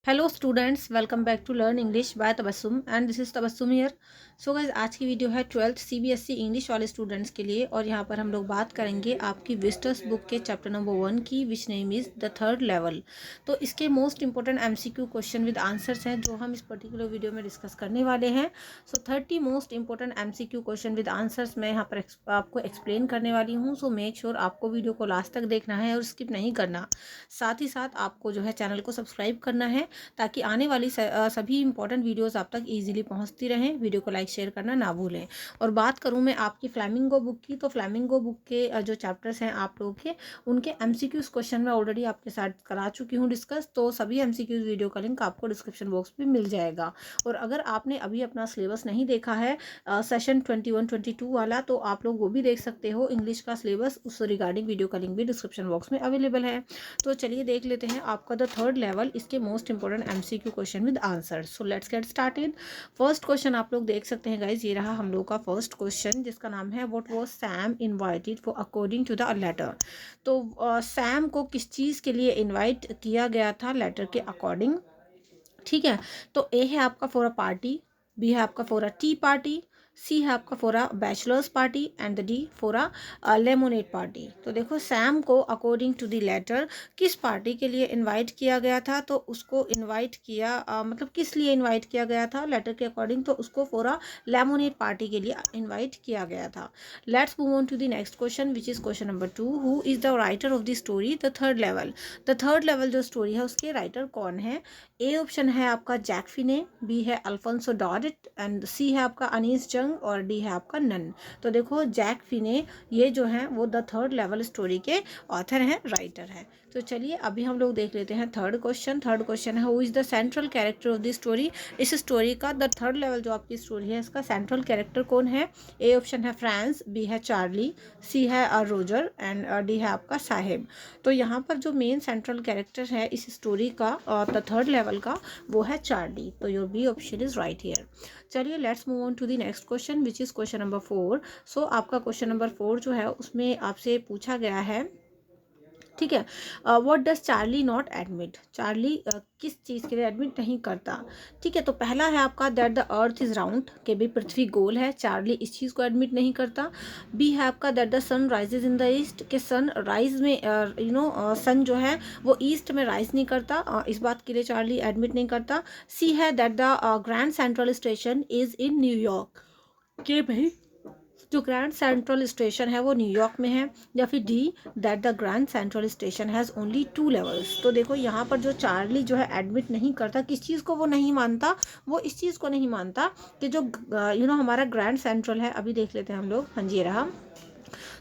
Hello students, welcome back to learn English by Tabassum and this is Tabassum here. So guys, आज की video है 12th CBSE English वाले students के लिए और यहाँ पर हम लोग बात करेंगे आपकी विजिटर्स बुक के चैप्टर नंबर 1 की, which name is the third level. तो इसके most important MCQ question with answers हैं जो हम इस पर्टिकुलर वीडियो में डिस्कस करने वाले हैं। सो 30 most important MCQ question with answers मैं यहाँ पर आपको एक्सप्लेन करने वाली हूँ। सो मेक श्योर आपको वीडियो को लास्ट तक देखना है और स्किप नहीं करना। साथ ही साथ आपको जो है चैनल को सब्सक्राइब करना है ताकि आने वाली सभी इंपॉर्टेंट वीडियोस आप तक इजीली पहुंचती रहें। वीडियो को लाइक शेयर करना ना भूलें। और बात करूं मैं आपकी फ्लैमिंगो बुक की, तो फ्लैमिंगो बुक के जो चैप्टर्स हैं आप लोगों के, उनके एमसीक्यूज क्वेश्चन मैं ऑलरेडी आपके साथ करा चुकी हूं डिस्कस। तो सभी एमसीक्यूज वीडियो का लिंक आपको डिस्क्रिप्शन बॉक्स में मिल जाएगा। और अगर आपने अभी अपना सिलेबस नहीं देखा है सेशन 21-22 वाला, तो आप लोग वो भी देख सकते हो। इंग्लिश का सिलेबस, उस रिगार्डिंग वीडियो का लिंक भी डिस्क्रिप्शन बॉक्स में अवेलेबल है। तो चलिए देख लेते हैं आपका द थर्ड लेवल, इसके most important MCQ question with answer. So let's get started. First question आप लोग देख सकते हैं गाइज, ये रहा हम लोग का फर्स्ट क्वेश्चन जिसका नाम है what was Sam invited for according to the letter. तो सैम को किस चीज़ के लिए इनवाइट किया गया था लेटर के अकॉर्डिंग। ठीक है, तो ए है आपका फॉर अ पार्टी, बी है आपका फॉर अ टी पार्टी, सी है आपका for a bachelors party and the D for a lemonade party. तो देखो, सैम को अकॉर्डिंग टू द लेटर किस पार्टी के लिए इनवाइट किया गया था, तो उसको इनवाइट किया मतलब किस लिए इनवाइट किया गया था लेटर के अकॉर्डिंग, तो उसको फॉर अ लेमोनेड पार्टी के लिए इनवाइट किया गया था। Let's move on to the next question which is question number 2। Who is the writer of the story the third level. The third level जो story है उसके राइटर कौन है। ए ऑप्शन है आपका जैक फिने, बी है Alfonso Doret and C है आपका अनीस जंग और डी है आपका नन। तो देखो, जैक फिने ये जो है वो द थर्ड लेवल स्टोरी के ऑथर हैं, राइटर हैं। तो चलिए अभी हम लोग देख लेते हैं थर्ड क्वेश्चन। थर्ड क्वेश्चन है who is the central character of the story. इस स्टोरी का द थर्ड लेवल जो आपकी स्टोरी है इसका सेंट्रल कैरेक्टर कौन है। ए ऑप्शन है फ्रांस, बी है चार्ली, सी है रोजर एंड डी है आपका साहेब। तो यहाँ पर जो मेन सेंट्रल कैरेक्टर है इस स्टोरी का द थर्ड लेवल का, वो है चार्ली। तो your B option is right here. चलिए let's move on to the next question which is question number 4। So आपका क्वेश्चन नंबर 4 जो है उसमें आपसे पूछा गया है, ठीक है, what does Charlie not admit. Charlie किस चीज़ के लिए एडमिट नहीं करता। ठीक है, तो पहला है आपका that the earth is round, के भी पृथ्वी गोल है, चार्ली इस चीज़ को एडमिट नहीं करता। बी है आपका that the sun rises in the east, के सन राइज में सन जो है वो ईस्ट में राइज नहीं करता, इस बात के लिए चार्ली एडमिट नहीं करता। सी है that the grand central station is in New York, के भाई जो ग्रैंड सेंट्रल स्टेशन है वो न्यूयॉर्क में है। या फिर D that the grand central station has only 2 levels. तो देखो, यहाँ पर जो चार्ली जो है एडमिट नहीं करता, किस चीज़ को वो नहीं मानता, वो इस चीज़ को नहीं मानता कि जो हमारा ग्रैंड सेंट्रल है, अभी देख लेते हैं हम लोग। हाँ जी, रहा।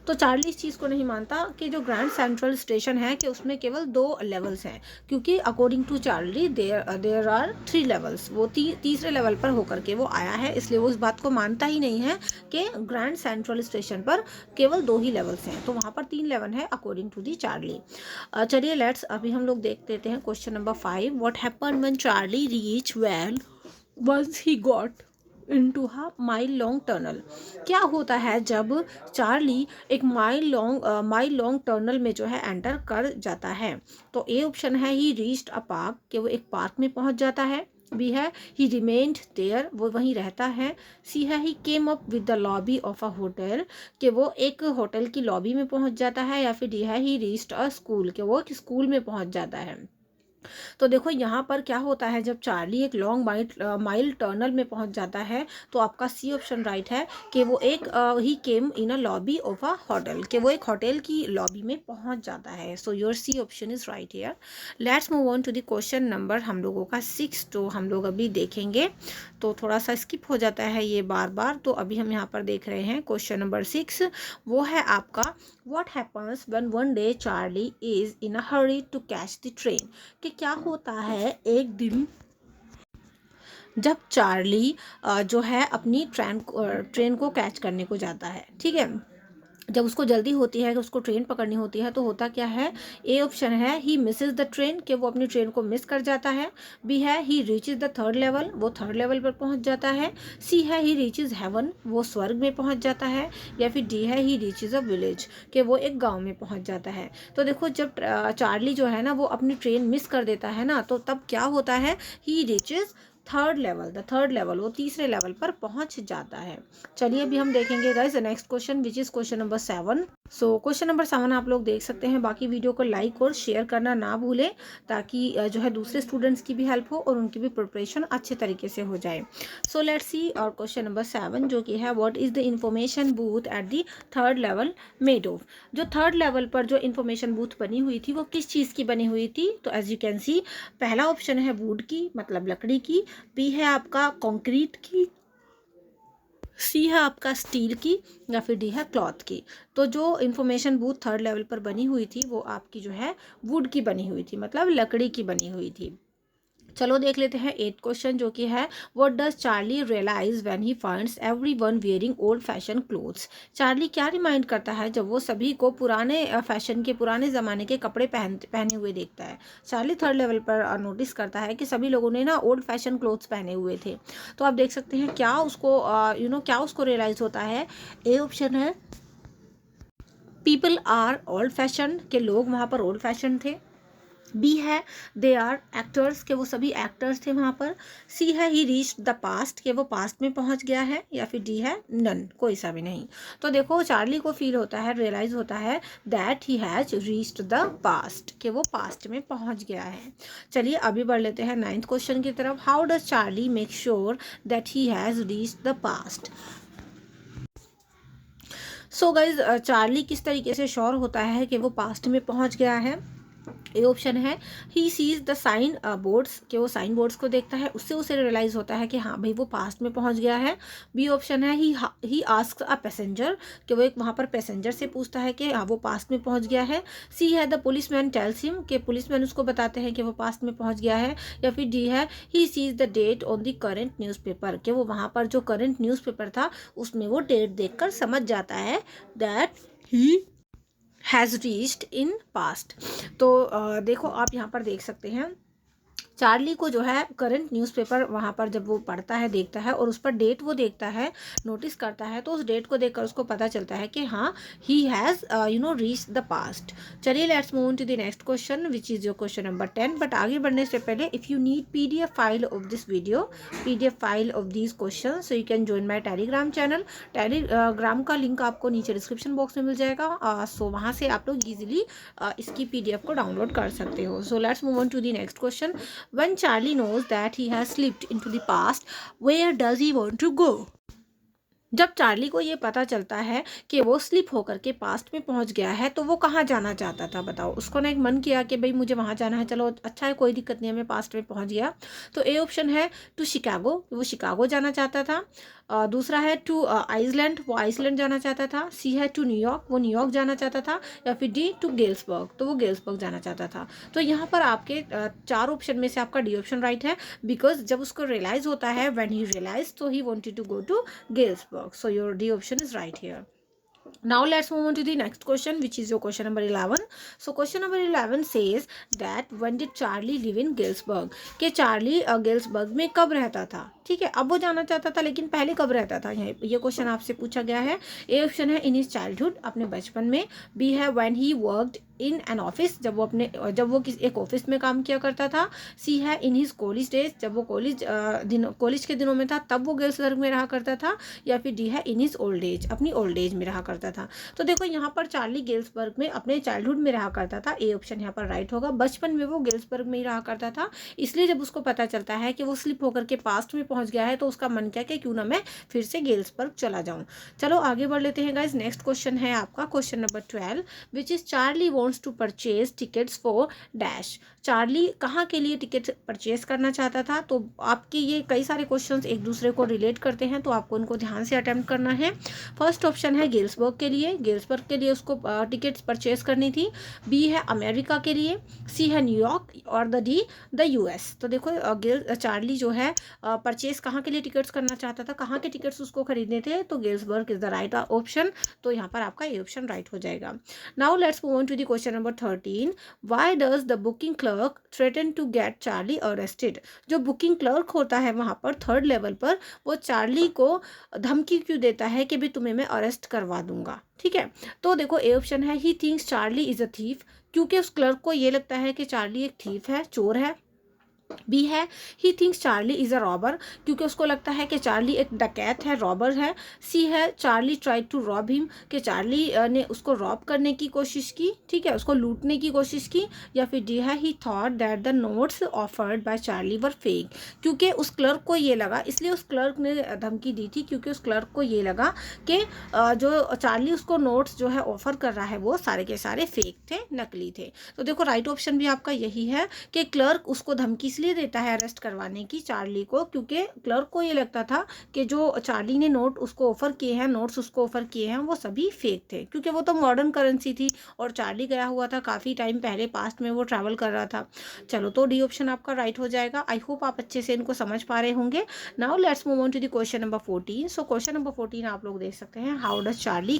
तो चार्ली इस चीज़ को नहीं मानता कि जो ग्रैंड सेंट्रल स्टेशन है कि उसमें केवल 2 लेवल्स हैं, क्योंकि according to Charlie there are 3 levels. वो तीसरे लेवल पर होकर के वो आया है, इसलिए वो इस बात को मानता ही नहीं है कि ग्रैंड सेंट्रल स्टेशन पर केवल 2 ही लेवल्स हैं, तो वहाँ पर 3 लेवल है अकॉर्डिंग टू दी चार्ली। चलिए लेट्स अभी हम लोग देख लेते हैं question number 5। What happened when Charlie reach well once he got into a mile long tunnel. क्या होता है जब चार्ली एक माइल लॉन्ग टनल में जो है एंटर कर जाता है। तो ए ऑप्शन है ही रीच्ड अ पार्क, कि वो एक पार्क में पहुंच जाता है। बी है ही रिमेन्ड देयर, वो वहीं रहता है। सी है he came up with the lobby of a hotel, कि वो एक होटल की लॉबी में पहुंच जाता है। या फिर डी है ही रीच्ड अ स्कूल, कि वो एक स्कूल में पहुंच जाता है। तो देखो, यहाँ पर क्या होता है जब चार्ली एक लॉन्ग माइल टनल में पहुंच जाता है, तो आपका सी ऑप्शन राइट है कि वो एक he came in a lobby of a hotel, कि वो एक होटल की लॉबी में पहुंच जाता है। So your C option is right here. Let's move on to the question number हम लोगों का 6। तो हम लोग अभी देखेंगे, तो थोड़ा सा स्किप हो जाता है ये बार बार। तो अभी हम यहाँ पर देख रहे हैं क्वेश्चन नंबर 6, वो है आपका what happens when one day Charlie is in a hurry to catch the train. कि क्या होता है एक दिन जब चार्ली जो है अपनी ट्रेन को कैच करने को जाता है। ठीक है, जब उसको जल्दी होती है कि उसको ट्रेन पकड़नी होती है तो होता क्या है, ए ऑप्शन है ही मिसेज द ट्रेन, कि वो अपनी ट्रेन को मिस कर जाता है। बी है ही रीचेज द थर्ड लेवल, वो थर्ड लेवल पर पहुंच जाता है। सी है ही रीचेज हेवन, वो स्वर्ग में पहुंच जाता है। या फिर डी है ही रीचेज अ विलेज, कि वो एक गांव में पहुंच जाता है। तो देखो जब चार्ली जो है ना वो अपनी ट्रेन मिस कर देता है ना, तो तब क्या होता है, ही reaches third level, the third level, वो तीसरे लेवल पर पहुंच जाता है। चलिए अभी हम देखेंगे guys next question which is question number 7। So question number 7 आप लोग देख सकते हैं। बाकी वीडियो को लाइक और शेयर करना ना भूलें, ताकि जो है दूसरे स्टूडेंट्स की भी हेल्प हो और उनकी भी प्रिपरेशन अच्छे तरीके से हो जाए। सो लेट्स सी और क्वेश्चन नंबर 7 जो कि है what is the information booth at the third level made of. जो थर्ड लेवल पर जो इंफॉर्मेशन बूथ बनी हुई थी वो किस चीज़ की बनी हुई थी, तो एज यू कैन सी पहला ऑप्शन है वुड की, मतलब लकड़ी की। बी है आपका कंक्रीट की। सी है आपका स्टील की। या फिर डी है क्लॉथ की। तो जो इंफॉर्मेशन बूथ थर्ड लेवल पर बनी हुई थी वो आपकी जो है वुड की बनी हुई थी, मतलब लकड़ी की बनी हुई थी। चलो देख लेते हैं 8 क्वेश्चन जो कि है what does Charlie realise when he finds everyone wearing old fashion clothes. Charlie क्या रिमाइंड करता है जब वो सभी को पुराने फैशन के, पुराने ज़माने के कपड़े पहने हुए देखता है। चार्ली थर्ड लेवल पर नोटिस करता है कि सभी लोगों ने ना ओल्ड फैशन क्लोथ्स पहने हुए थे। तो आप देख सकते हैं क्या उसको क्या उसको रियलाइज़ होता है। ए ऑप्शन है पीपल आर ओल्ड फैशन, के लोग वहाँ पर ओल्ड फैशन थे। बी है दे आर एक्टर्स, के वो सभी एक्टर्स थे वहाँ पर। सी है ही रीच द पास्ट, के वो पास्ट में पहुँच गया है। या फिर डी है नन, कोई सा भी नहीं। तो देखो चार्ली को फील होता है, रियलाइज होता है that he has reached the past, के वो पास्ट में पहुँच गया है। चलिए अभी बढ़ लेते हैं 9th क्वेश्चन की तरफ। How does Charlie make sure that he has reached the past. So guys Charlie किस तरीके से श्योर होता है कि वो पास्ट में पहुँच गया है। ए ऑप्शन है he sees the sign boards, के वो साइन बोर्ड्स को देखता है, उससे उसे रियलाइज होता है कि हाँ भाई वो पास्ट में पहुंच गया है। बी ऑप्शन है ही आस्क्स अ पैसेंजर, कि वो एक वहाँ पर पैसेंजर से पूछता है कि हाँ वो पास्ट में पहुंच गया है। सी है द पुलिसमैन टेल्स हिम, के पुलिसमैन उसको बताते हैं कि वो पास्ट में पहुंच गया है। या फिर डी है he sees the date on the current newspaper, के वो वहाँ पर जो करेंट न्यूज़पेपर था उसमें वो डेट देखकर समझ जाता है that he has reached in past. तो देखो आप यहाँ पर देख सकते हैं चार्ली को जो है करंट न्यूज़पेपर वहाँ पर जब वो पढ़ता है, देखता है और उस पर डेट वो देखता है, नोटिस करता है, तो उस डेट को देखकर उसको पता चलता है कि हाँ he has reached the past. चलिए let's move to the next question which is your question number 10। But आगे बढ़ने से पहले if you need PDF file of this video, PDF file of these question, so you can join my Telegram channel. Telegram का link आपको नीचे description box में मिल जाएगा। सो वहाँ से आप लोग ईजिली इसकी PDF को डाउनलोड कर सकते हो। So let's move on to the next question. When Charlie knows that he has slipped into the past, where does he want to go? जब चार्ली को ये पता चलता है कि वो स्लिप होकर के पास्ट में पहुंच गया है तो वो कहाँ जाना चाहता था, बताओ। उसको ना एक मन किया कि भाई मुझे वहाँ जाना है, चलो अच्छा है कोई दिक्कत नहीं है, मैं पास्ट में पहुंच गया। तो ए ऑप्शन है टू शिकागो, वो शिकागो जाना चाहता था। दूसरा है टू आइसलैंड, वो आइसलैंड जाना चाहता था। सी है टू न्यूयॉर्क, वो न्यूयॉर्क जाना चाहता था। या फिर डी टू गेल्सबर्ग, तो वो गेल्सबर्ग जाना चाहता था। तो यहाँ पर आपके 4 ऑप्शन में से आपका डी ऑप्शन राइट है, बिकॉज जब उसको रियलाइज होता है व्हेन ही रियलाइज, तो he wanted to go to Galesburg. So your D option is right here. Now let's move on to the next question, which is your question number 11. So question number 11 says that when did Charlie live in Galesburg? कि Charlie Galesburg में कब रहता था। ठीक है, अब वो जानना चाहता था लेकिन पहले कब रहता था, ये क्वेश्चन आपसे पूछा गया है। ए ऑप्शन है इन हिज चाइल्डहुड, अपने बचपन में। बी है when he worked in an office, जब वो किसी एक ऑफिस में काम किया करता था। सी है इन हिज कॉलेज डेज, जब वो कॉलेज के दिनों में था तब वो गेल्सबर्ग में रहा करता था। या फिर डी है इन हिज ओल्ड एज, अपनी ओल्ड एज में रहा करता था। तो देखो यहाँ पर चार्ली गेल्सबर्ग में अपने चाइल्डहुड में रहा करता था, ए ऑप्शन यहाँ पर राइट होगा। बचपन में वो गेल्सबर्ग में ही रहा करता था, इसलिए जब उसको पता चलता है कि वो स्लिप होकर के पास्ट में पहुंच गया है तो उसका मन किया कि क्यों ना मैं फिर से गेल्सबर्ग चला जाऊं। चलो आगे बढ़ लेते हैं गाइज। नेक्स्ट क्वेश्चन है आपका question number 12 which is Charlie wants to purchase tickets for dash. Charlie कहाँ के लिए टिकट परचेज करना चाहता था। तो आपके ये कई सारे क्वेश्चंस एक दूसरे को रिलेट करते हैं, तो आपको उनको ध्यान से अटेम्प्ट करना है। फर्स्ट ऑप्शन है गिल्सबर्ग के लिए, गिल्सबर्ग के लिए उसको टिकट्स परचेज करनी थी। बी है अमेरिका के लिए, सी है न्यूयॉर्क, और डी द यूएस। तो देखो चार्ली जो है परचेज कहाँ के लिए टिकट्स करना चाहता था, कहाँ के टिकट्स उसको खरीदने थे, तो Galesburg is the right option. तो यहाँ पर आपका ये ऑप्शन राइट हो जाएगा। Now let's move on to the question number 13। Why does the booking clerk threaten to get Charlie arrested. जो बुकिंग क्लर्क होता है वहाँ पर थर्ड लेवल पर, वो चार्ली को धमकी क्यों देता है कि भी तुम्हें मैं अरेस्ट करवा दूंगा। ठीक है, तो देखो ए ऑप्शन है he thinks Charlie is a thief, क्योंकि उस क्लर्क को ये लगता है कि चार्ली एक थीफ है, चोर है। बी है he thinks Charlie is a robber, क्योंकि उसको लगता है कि चार्ली एक डकैत है, रॉबर है। सी है Charlie try to rob him, कि चार्ली ने उसको रॉब करने की कोशिश की, ठीक है, उसको लूटने की कोशिश की। या फिर डी है ही thought that the notes offered by Charlie were fake, क्योंकि उस क्लर्क को ये लगा, इसलिए उस क्लर्क ने धमकी दी थी, क्योंकि उस क्लर्क को ये लगा कि जो चार्ली उसको नोट्स जो है ऑफर कर रहा है वो सारे के सारे फेक थे, नकली थे। तो देखो राइट ऑप्शन भी आपका यही है कि क्लर्क उसको धमकी इसलिए देता है अरेस्ट करवाने की चार्ली को, क्योंकि क्लर्क को ये लगता था कि जो चार्ली ने नोट उसको ऑफर किए हैं, नोट्स उसको ऑफर किए हैं, वो सभी फेक थे, क्योंकि वो तो मॉडर्न करेंसी थी और चार्ली गया हुआ था काफ़ी टाइम पहले, पास्ट में वो ट्रैवल कर रहा था। चलो, तो डी ऑप्शन आपका राइट हो जाएगा। आई होप आप अच्छे से इनको समझ पा रहे होंगे। Now let's move on to the question number 14। So question number 14 आप लोग देख सकते हैं, how does Charlie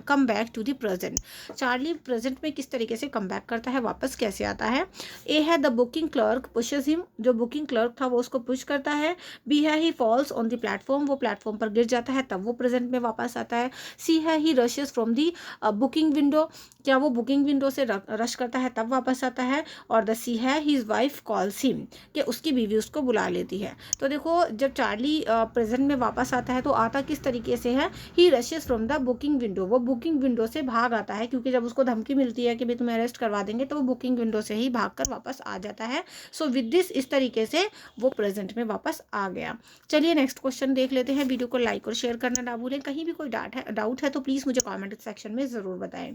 come back to the present. Charlie present में किस तरीके से कम बैक करता है, वापस कैसे आता है। ए है the booking clerk pushes him, जो बुकिंग क्लर्क था वो उसको पुश करता है। बी है ही फॉल्स ऑन द प्लेटफॉर्म, वो प्लेटफॉर्म पर गिर जाता है, तब वो प्रेजेंट में वापस आता है। सी है he rushes from the booking window, क्या वो बुकिंग विंडो से रश करता है तब वापस आता है। और द सी है हिज वाइफ कॉल्स हिम, कि उसकी बीवी उसको बुला लेती है। तो देखो जब चार्ली प्रेजेंट में वापस आता है तो आता किस तरीके से है, he rushes from the booking window, वो बुकिंग विंडो से भाग आता है, क्योंकि जब उसको धमकी मिलती है कि भाई तुम्हें अरेस्ट करवा देंगे, तो वो बुकिंग विंडो से ही भाग कर वापस आ जाता है। सो विद दिस, इस तरीके से वो प्रेजेंट में वापस आ गया। चलिए नेक्स्ट क्वेश्चन देख लेते हैं। वीडियो को लाइक और शेयर करना ना भूलें। कहीं भी कोई डाउट है तो प्लीज़ मुझे कमेंट सेक्शन में ज़रूर बताएं।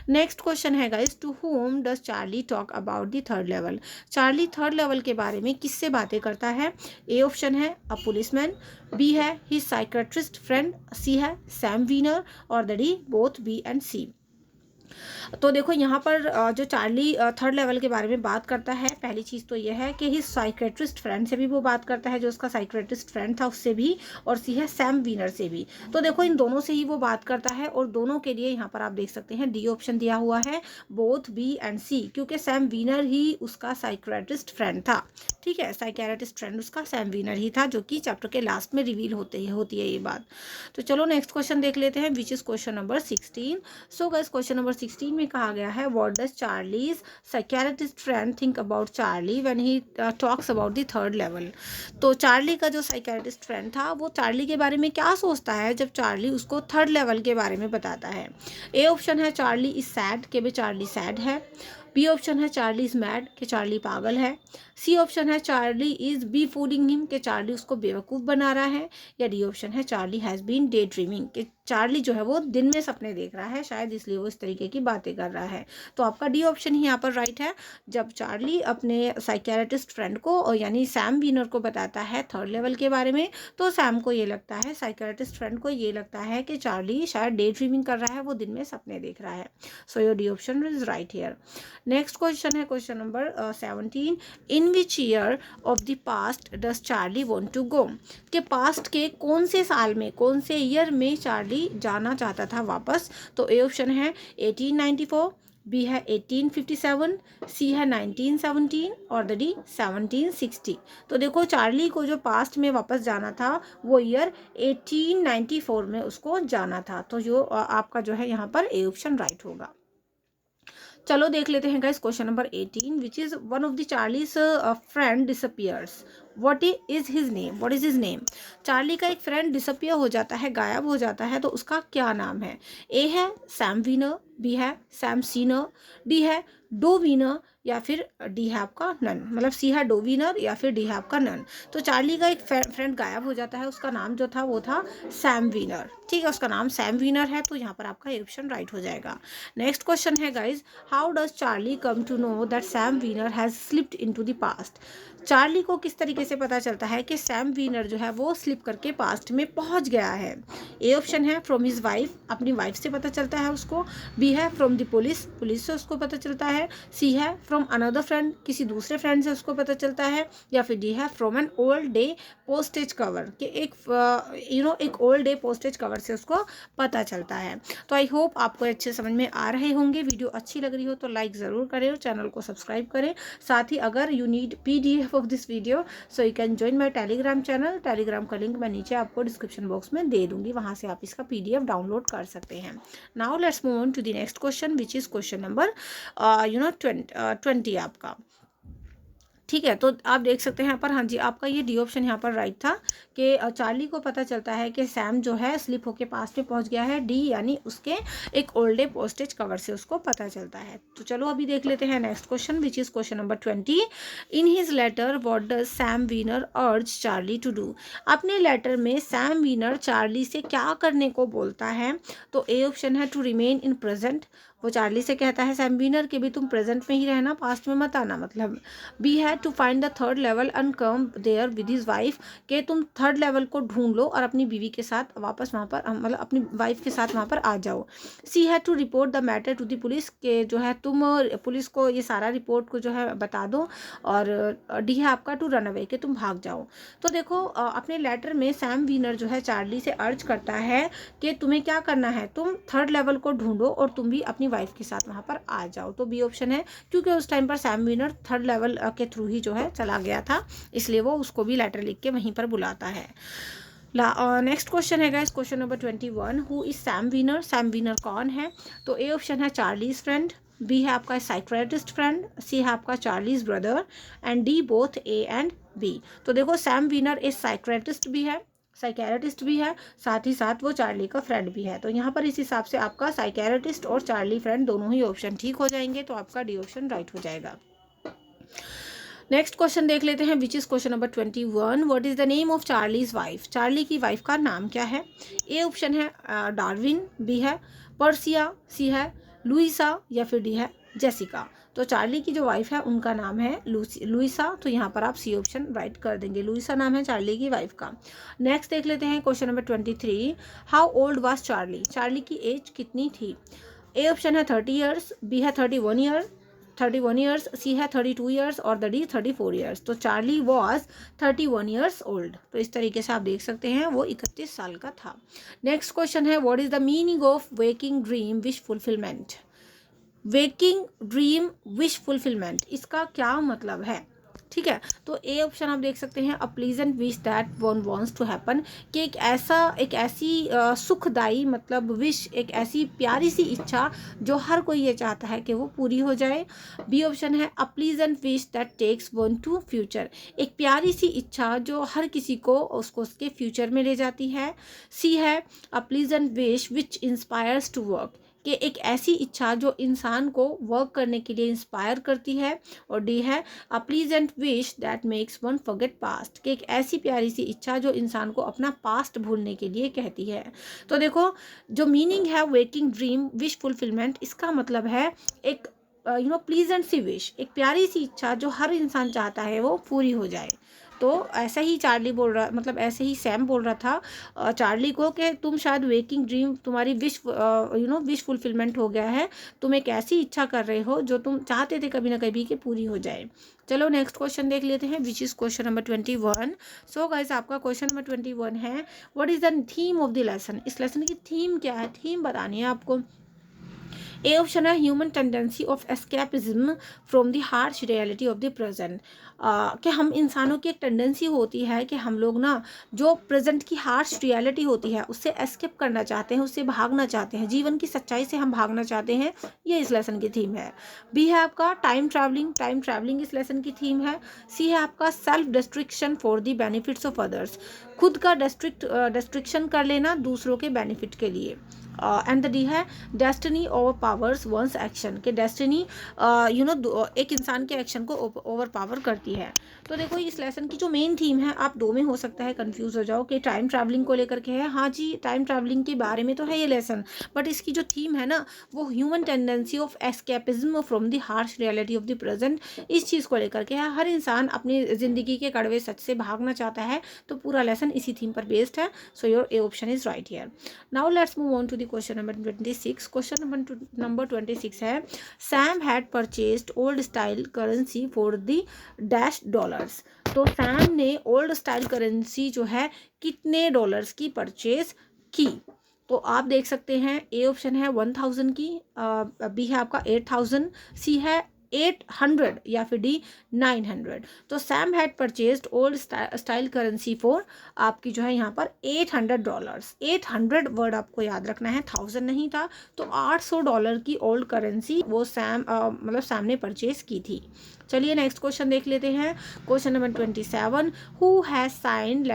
नेक्स्ट क्वेश्चन है guys, to whom does Charlie talk about the third level. Charlie third level के बारे में किससे बातें करता है। ए ऑप्शन है अ पुलिसमैन, बी है हिज साइकेट्रिस्ट फ्रेंड, सी है सैम वीनर, और the D both B and C. तो देखो यहाँ पर जो चार्ली थर्ड लेवल के बारे में बात करता है, पहली चीज़ तो यह है कि हिज साइकेट्रिस्ट फ्रेंड से भी वो बात करता है, जो उसका साइकेट्रिस्ट फ्रेंड था उससे भी, और सी है सैम वीनर से भी। तो देखो इन दोनों से ही वो बात करता है, और दोनों के लिए यहाँ पर आप देख सकते हैं डी ऑप्शन दिया हुआ है, बोथ बी एंड सी, क्योंकि सैम वीनर ही उसका साइकेट्रिस्ट फ्रेंड था। ठीक है, साइकेट्रिस्ट फ्रेंड उसका सैम वीनर ही था, जो कि चैप्टर के लास्ट में रिवील होती है ये बात। तो चलो नेक्स्ट क्वेश्चन देख लेते हैं, विच is question number 16। So guys question number 16 में कहा गया है, what does Charlie's psychiatrist friend think about Charlie when he talks about the third level. तो चार्ली का जो साइकेट्रिस्ट फ्रेंड था वो चार्ली के बारे में क्या सोचता है जब चार्ली उसको थर्ड लेवल के बारे में बताता है। ए ऑप्शन है चार्ली इज सैड, कि भाई चार्ली सैड है। बी ऑप्शन है चार्ली इज मैड, कि चार्ली पागल है। सी ऑप्शन है Charlie is be fooling him, कि चार्ली उसको बेवकूफ़ बना रहा है। या डी ऑप्शन है Charlie has been daydreaming, कि चार्ली जो है वो दिन में सपने देख रहा है, शायद इसलिए वो इस तरीके की बातें कर रहा है। तो आपका डी ऑप्शन ही यहाँ पर राइट है। जब चार्ली अपने साइकेट्रिस्ट फ्रेंड को और यानी सैम वीनर को बताता है थर्ड लेवल के बारे में, तो सैम को ये लगता है, साइकेट्रिस्ट फ्रेंड को ये लगता है कि चार्ली शायद डे ड्रीमिंग कर रहा है, वो दिन में सपने देख रहा है। So your D option is right here. Next question है question number 17। In which year of the past does Charlie want to go, कि पास्ट के कौन से साल में, कौन से ईयर में चार्ली जाना चाहता था वापस। तो ए ऑप्शन है 1894, बी है 1857, सी है 1917, और द डी 1760। तो देखो चार्ली को जो पास्ट में वापस जाना था वो ईयर 1894 में उसको जाना था। तो जो आपका जो है यहाँ पर ए ऑप्शन राइट होगा। चलो देख लेते हैं guys question number 18, which is one of the Charlie's friend disappears, what is his name, what is his name. Charlie का एक फ्रेंड डिसअपियर हो जाता है, गायब हो जाता है, तो उसका क्या नाम है। ए है सैम वीनर, बी है सैम सीनर, डी है डो वीनर, या फिर डी है आपका नन, मतलब सी है डो विनर या फिर डी है आपका नन। तो चार्ली का एक फ्रेंड गायब हो जाता है, उसका नाम जो था वो था सैम वीनर, ठीक है, उसका नाम सैम वीनर है, तो यहाँ पर आपका ये ऑप्शन राइट हो जाएगा। नेक्स्ट क्वेश्चन है guys, how does Charlie come to know that Sam Weiner has slipped into the past. Charlie को किस तरीके से पता चलता है कि सैम वीनर जो है वो स्लिप करके पास्ट में पहुंच गया है। ए ऑप्शन है फ्रॉम हिज वाइफ, अपनी वाइफ से पता चलता है उसको। बी है फ्रॉम द पुलिस, पुलिस से उसको पता चलता है। सी है फ्रॉम अनदर फ्रेंड, किसी दूसरे फ्रेंड से उसको पता चलता है। या फिर डी है from an old day postage cover, कि एक ओल्ड डे पोस्टेज कवर से उसको पता चलता है। तो आई होप आपको अच्छे समझ में आ रहे होंगे। वीडियो अच्छी लग रही हो तो लाइक ज़रूर करें और चैनल को सब्सक्राइब करें। साथ ही अगर you need PDF of this video so you can join my Telegram channel. Telegram का लिंक मैं नीचे आपको डिस्क्रिप्शन बॉक्स में दे दूंगी, वहाँ से आप इसका PDF डाउनलोड कर सकते हैं। Now let's move on to the next question which is question number 20 आपका, ठीक है। तो आप देख सकते हैं यहाँ पर, हाँ जी, आपका ये डी ऑप्शन यहाँ पर राइट था कि चार्ली को पता चलता है कि सैम जो है स्लिप होके पास में पहुँच गया है। डी यानी उसके एक ओल्ड डे पोस्टेज कवर से उसको पता चलता है। तो चलो अभी देख लेते हैं next question which is question number 20। In his letter what does Sam Weiner urge Charlie to do. अपने लेटर में सैम वीनर चार्ली से क्या करने को बोलता है। तो ए ऑप्शन है टू रिमेन इन प्रेजेंट, वो चार्ली से कहता है सैम वीनर के भी तुम प्रेजेंट में ही रहना, पास्ट में मत आना मतलब। बी है to find the third level and come there with his wife, के तुम थर्ड लेवल को ढूंढ लो और अपनी बीवी के साथ वापस वहाँ पर, मतलब अपनी वाइफ के साथ वहाँ पर आ जाओ। सी है to report the matter to the police, के जो है तुम पुलिस को ये सारा रिपोर्ट को जो है बता दो। और डी है आपका टू रन अवे, के तुम भाग जाओ। तो देखो अपने लेटर में सैम वीनर जो है चार्ली से अर्ज करता है कि तुम्हें क्या करना है, तुम थर्ड लेवल को ढूंढो और तुम भी अपनी वाइफ के साथ वहाँ पर आ जाओ। तो बी ऑप्शन है, क्योंकि उस टाइम पर सैम वीनर थर्ड लेवल के थ्रू ही जो है चला गया था, इसलिए वो उसको भी लेटर लिख के वहीं पर बुलाता है। नेक्स्ट क्वेश्चन है guys question number 21, who is Sam Weiner. Sam Weiner कौन है। तो ए ऑप्शन है चार्लीज फ्रेंड, बी है आपका साइक्रेटिस्ट फ्रेंड, सी है आपका Charlie's brother and D both A and B. तो देखो सैम वीनर एक साइक्रेटिस्ट भी है, साइकेरेटिस्ट भी है, साथ ही साथ वो चार्ली का फ्रेंड भी है। तो यहाँ पर इस हिसाब से आपका साइकेरेटिस्ट और चार्ली फ्रेंड दोनों ही ऑप्शन ठीक हो जाएंगे, तो आपका डी ऑप्शन राइट हो जाएगा। नेक्स्ट क्वेश्चन देख लेते हैं विच is question number 21, what is the name of Charlie's wife. Charlie की वाइफ का नाम क्या है। ए ऑप्शन है डार्विन, बी है पर्सिया, सी है लुइसा या फिर डी है जेसिका। तो चार्ली की जो वाइफ है उनका नाम है लुइसा, तो यहाँ पर आप सी ऑप्शन राइट कर देंगे, लुइसा नाम है चार्ली की वाइफ का। नेक्स्ट देख लेते हैं question number 23, how old was Charlie. Charlie की एज कितनी थी। ए ऑप्शन है 30 ईयर्स, बी है 31 ईयर्स, सी है 32 ईयर्स और द डी 34 ईयर्स। तो चार्ली वॉज 31 ईयर्स ओल्ड। तो इस तरीके से आप देख सकते हैं वो 31 साल का था। नेक्स्ट क्वेश्चन है what is the meaning of waking dream wish fulfilment. Waking dream wish fulfilment, इसका क्या मतलब है। ठीक है, तो ए ऑप्शन आप देख सकते हैं, a pleasant wish that one wants to happen, कि एक ऐसी सुखदाई मतलब विश, एक ऐसी प्यारी सी इच्छा जो हर कोई ये चाहता है कि वो पूरी हो जाए। बी ऑप्शन है, a pleasant wish that takes one to future, एक प्यारी सी इच्छा जो हर किसी को उसके फ्यूचर में ले जाती है। सी है, a pleasant wish which inspires to work, कि एक ऐसी इच्छा जो इंसान को वर्क करने के लिए इंस्पायर करती है। और डी है, a pleasant wish that makes one forget past, कि एक ऐसी प्यारी सी इच्छा जो इंसान को अपना पास्ट भूलने के लिए कहती है। तो देखो जो मीनिंग है वेकिंग ड्रीम विश फुलफिलमेंट, इसका मतलब है एक प्लीजेंट सी विश, एक प्यारी सी इच्छा जो हर इंसान चाहता है वो पूरी हो जाए। तो ऐसा ही चार्ली बोल रहा, मतलब ऐसे ही सैम बोल रहा था चार्ली को कि तुम शायद वेकिंग ड्रीम, तुम्हारी विश विश फुलफिलमेंट हो गया है, तुम एक ऐसी इच्छा कर रहे हो जो तुम चाहते थे कभी ना कभी कि पूरी हो जाए। चलो नेक्स्ट क्वेश्चन देख लेते हैं विच is question number 21। So guys आपका क्वेश्चन नंबर 21 है, what is the theme of the lesson. इस लेसन की थीम क्या है, थीम बतानी है आपको। ए ऑप्शन है, human tendency of escapism from the harsh reality of the present, कि हम इंसानों की एक टेंडेंसी होती है कि हम लोग ना जो प्रेजेंट की हार्श रियलिटी होती है उससे एस्केप करना चाहते हैं, उससे भागना चाहते हैं, जीवन की सच्चाई से हम भागना चाहते हैं, ये इस लेसन की थीम है। बी है आपका टाइम ट्रैवलिंग इस लेसन की थीम है। सी है आपका self destruction for the benefits of others, खुद का डिस्ट्रिक्शन कर लेना दूसरों के बेनिफिट के लिए। एंड डी है destiny overpowers one's action, के डेस्टिनी एक इंसान के एक्शन को ओवर पावर करती है। तो देखो इस लेसन की जो मेन थीम है, आप दो में हो सकता है कंफ्यूज हो जाओ कि टाइम ट्रैवलिंग को लेकर के है। हाँ जी, टाइम ट्रैवलिंग के बारे में तो है ये लेसन, बट इसकी जो थीम है ना वो human tendency of escapism from the harsh reality of the present, इस चीज़ को लेकर के है। हर इंसान अपनी ज़िंदगी के कड़वे सच से भागना चाहता है, तो पूरा लेसन इसी थीम पर बेस्ड है। So your A option is right here. Now let's move on to the question number 26। Question number 26 है, Sam had purchased old style currency for the dash dollars. तो सैम ने old style currency जो है कितने dollars की purchase की? तो आप देख सकते हैं ए ऑप्शन है 1000 की, बी है आपका 8000, सी है 800 या फिर डी 900। तो Sam had purchased old style currency for आपकी जो है यहाँ पर $800। 800 वर्ड आपको याद रखना है, 1000 नहीं था। तो $800 की ओल्ड करेंसी वो सैम ने परचेज की थी। चलिए नेक्स्ट क्वेश्चन देख लेते हैं। Question number 27, who has signed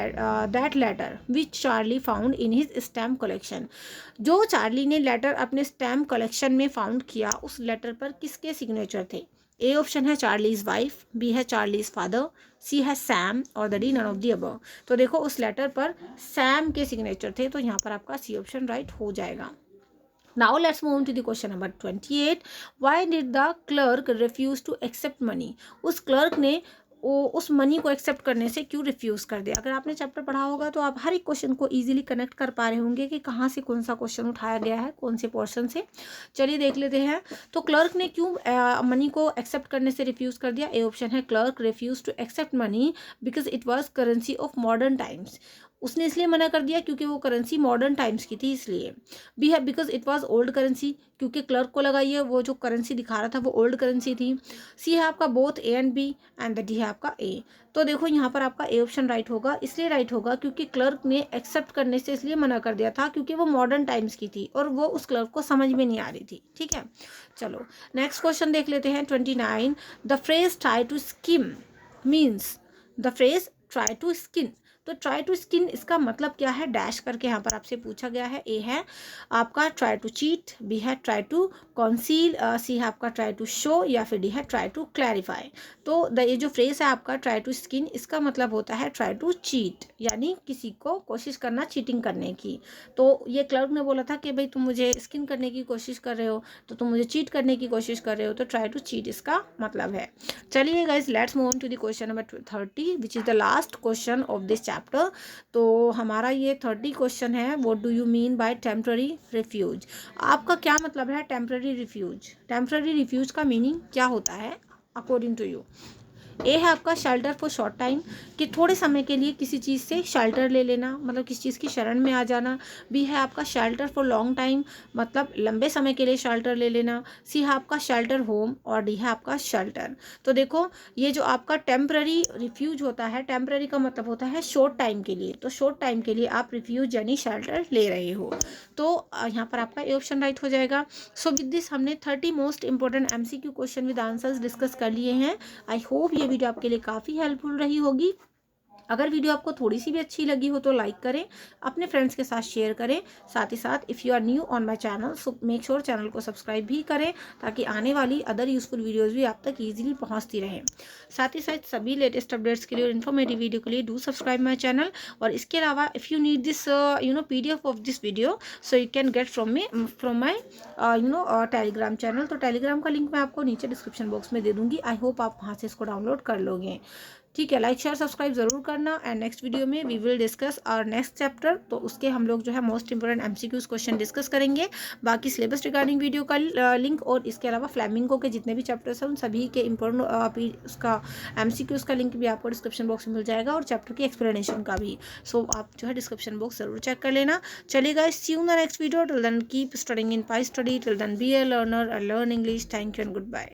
that letter which Charlie found in his stamp collection. जो चार्ली ने लेटर अपने स्टैम्प कलेक्शन में फाउंड किया, उस लेटर पर किसके सिग्नेचर थे? ए ऑप्शन है चार्लीज वाइफ, बी है चार्लीज फादर, सी है सैम और the D none of the above. तो देखो उस लेटर पर सैम के सिग्नेचर थे, तो यहाँ पर आपका सी ऑप्शन राइट हो जाएगा। Now let's move on to the question number 28. Why did the clerk refuse to accept money? उस क्लर्क ने उस मनी को एक्सेप्ट करने से क्यों रिफ्यूज़ कर दिया? अगर आपने चैप्टर पढ़ा होगा तो आप हर एक क्वेश्चन को इजीली कनेक्ट कर पा रहे होंगे कि कहाँ से कौन सा क्वेश्चन उठाया गया है, कौन से पोर्शन से। चलिए देख लेते हैं। तो क्लर्क ने क्यों मनी को एक्सेप्ट करने से रिफ्यूज़ कर दिया? ए ऑप्शन है clerk refuse to accept money because it was currency of modern times. उसने इसलिए मना कर दिया क्योंकि वो करेंसी मॉडर्न टाइम्स की थी इसलिए। बी है because it was old currency, क्योंकि क्लर्क को लगा ये वो जो करेंसी दिखा रहा था वो ओल्ड करेंसी थी। सी है आपका both A and B, and the D है आपका ए। तो देखो यहाँ पर आपका ए ऑप्शन राइट होगा, इसलिए राइट होगा क्योंकि क्लर्क ने एक्सेप्ट करने से इसलिए मना कर दिया था क्योंकि वो मॉडर्न टाइम्स की थी और वो उस क्लर्क को समझ में नहीं आ रही थी। ठीक है, चलो नेक्स्ट क्वेश्चन देख लेते हैं। 29, the phrase try to skim means, the phrase try to skin. तो ट्राई टू स्किन इसका मतलब क्या है? डैश करके यहाँ पर आपसे पूछा गया है। ए है आपका ट्राई टू चीट, बी है ट्राई टू कॉन्सील, सी है आपका ट्राई टू शो या फिर डी है ट्राई टू क्लैरिफाई। तो ये जो फ्रेज है आपका ट्राई टू स्किन, इसका मतलब होता है ट्राई टू चीट, यानी किसी को कोशिश करना चीटिंग करने की। तो ये क्लर्क ने बोला था कि भाई तुम मुझे स्किन करने की कोशिश कर रहे हो, तो तुम मुझे चीट करने की कोशिश कर रहे हो, तो ट्राई टू चीट इसका मतलब है। चलिए guys let's move on to the question number 30 which is the last question of this chapter. तो हमारा ये 30 क्वेश्चन है, what do you mean by temporary refuse. आपका क्या मतलब है टेम्पररी रिफ्यूज? टेम्पररी रिफ्यूज का मीनिंग क्या होता है अकॉर्डिंग टू यू? ए है आपका शेल्टर फॉर शॉर्ट टाइम, कि थोड़े समय के लिए किसी चीज़ से शेल्टर ले लेना, मतलब किसी चीज़ की शरण में आ जाना। बी है आपका शेल्टर फॉर लॉन्ग टाइम, मतलब लंबे समय के लिए शेल्टर ले लेना। सी है आपका शेल्टर होम, और डी है आपका शेल्टर। तो देखो ये जो आपका टेम्पररी रिफ्यूज होता है, टेम्पररी का मतलब होता है शॉर्ट टाइम के लिए, तो शॉर्ट टाइम के लिए आप रिफ्यूज यानी शेल्टर ले रहे हो, तो यहाँ पर आपका ए ऑप्शन राइट हो जाएगा। सो विद दिस हमने 30 most important MCQ question with answers discuss कर लिए हैं। आई होप ये वीडियो आपके लिए काफ़ी हेल्पफुल रही होगी। अगर वीडियो आपको थोड़ी सी भी अच्छी लगी हो तो लाइक करें, अपने फ्रेंड्स के साथ शेयर करें। साथ ही साथ if you are new on my channel so make sure channel को सब्सक्राइब भी करें, ताकि आने वाली अदर यूजफुल वीडियोस भी आप तक इजीली पहुंचती रहें। साथ ही साथ सभी लेटेस्ट अपडेट्स के लिए और इन्फॉर्मेटिव वीडियो के लिए डू सब्सक्राइब माई चैनल। और इसके अलावा if you need this PDF of this video so you can get from my Telegram channel. तो टेलीग्राम का लिंक मैं आपको नीचे डिस्क्रिप्शन बॉक्स में दे दूँगी। आई होप आप वहाँ से इसको डाउनलोड कर लोगे। ठीक है, लाइक शेयर सब्सक्राइब ज़रूर करना। एंड नेक्स्ट वीडियो में we will discuss our next chapter, तो उसके हम लोग जो है most important MCQs question discuss करेंगे। बाकी सिलेबस रिगार्डिंग वीडियो का लिंक और इसके अलावा फ्लेमिंगो के जितने भी चैप्टर्स हैं उन सभी के इंपॉर्टेंट उसका MCQs का लिंक भी आपको डिस्क्रिप्शन बॉक्स में मिल जाएगा, और चैप्टर की एक्सप्लेनेशन का भी। सो आप जो है डिस्क्रिप्शन बॉक्स ज़रूर चेक कर लेना। चलिए see you in the next video. Till then keep studying in pi study, till then be a learner, learn English. Thank you and good bye.